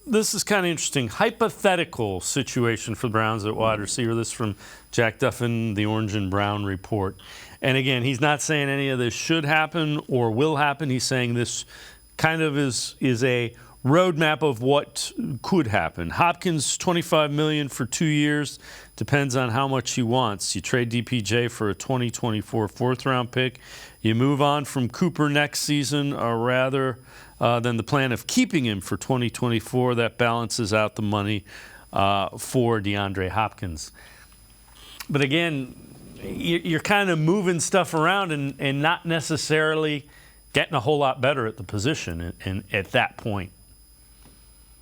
this is kind of interesting. Hypothetical situation for the Browns at wide receiver. This from Jack Duffin, the Orange and Brown Report. And again, he's not saying any of this should happen or will happen. He's saying this kind of is a roadmap of what could happen. Hopkins, $25 million for 2 years. Depends on how much he wants. You trade DPJ for a 2024 fourth-round pick. You move on from Cooper next season, or rather than the plan of keeping him for 2024. That balances out the money for DeAndre Hopkins. But again, you're kind of moving stuff around and not necessarily getting a whole lot better at the position at that point.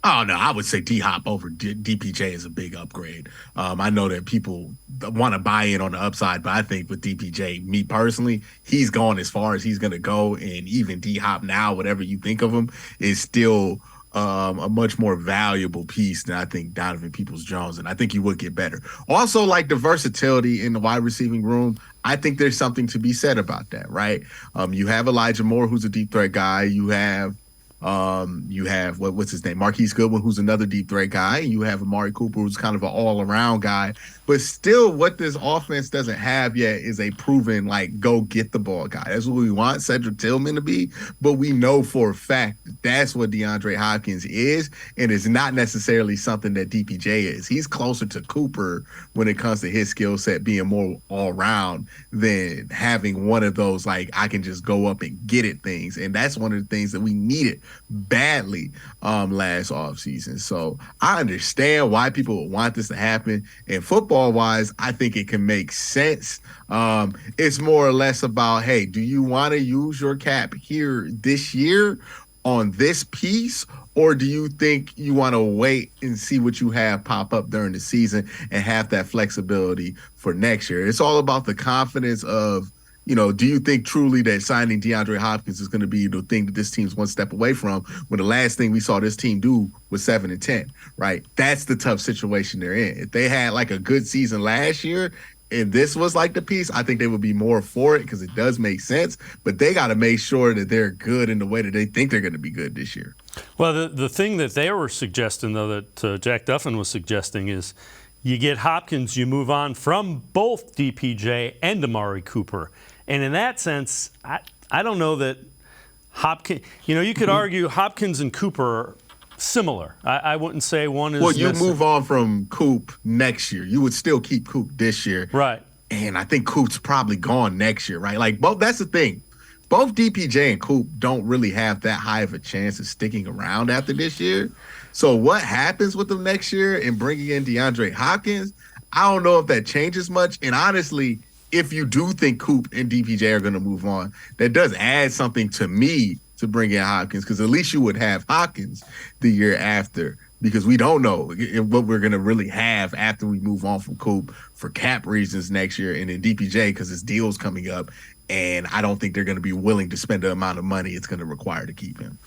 Oh, no, I would say D-Hop over DPJ is a big upgrade. I know that people want to buy in on the upside, but I think with DPJ, me personally, he's gone as far as he's going to go. And even D-Hop now, whatever you think of him, is still a much more valuable piece than I think Donovan Peoples-Jones. And I think he would get better. Also, like the versatility in the wide receiving room, I think there's something to be said about that, right? You have Elijah Moore, who's a deep threat guy. You have what's his name? Marquise Goodwin, who's another deep threat guy. And you have Amari Cooper, who's kind of an all-around guy. But still, what this offense doesn't have yet is a proven, like, go get the ball guy. That's what we want Cedric Tillman to be. But we know for a fact that's what DeAndre Hopkins is, and it's not necessarily something that DPJ is. He's closer to Cooper when it comes to his skill set being more all-around than having one of those, like, I can just go up and get it things. And that's one of the things that we needed badly last offseason. So I understand why people would want this to happen. And football-wise, I think it can make sense. It's more or less about, hey, do you want to use your cap here this year on this piece, or do you think you want to wait and see what you have pop up during the season and have that flexibility for next year? It's all about the confidence of, do you think truly that signing DeAndre Hopkins is going to be the thing that this team's one step away from when the last thing we saw this team do was 7-10, right? That's the tough situation they're in. If they had like a good season last year and this was like the piece, I think they would be more for it because it does make sense, but they got to make sure that they're good in the way that they think they're going to be good this year. Well, the thing that they were suggesting, though, that Jack Duffin was suggesting is you get Hopkins, you move on from both DPJ and Amari Cooper. And in that sense, I don't know that Hopkins, you could argue Hopkins and Cooper are similar. I wouldn't say one is. Well, you move on from Coop next year. You would still keep Coop this year. Right. And I think Coop's probably gone next year, right? Like, that's the thing. Both DPJ and Coop don't really have that high of a chance of sticking around after this year. So what happens with them next year and bringing in DeAndre Hopkins, I don't know if that changes much. And honestly, if you do think Coop and DPJ are going to move on, that does add something to me to bring in Hopkins, because at least you would have Hopkins the year after, because we don't know what we're going to really have after we move on from Coop for cap reasons next year, and then DPJ because his deal's coming up, and I don't think they're going to be willing to spend the amount of money it's going to require to keep him.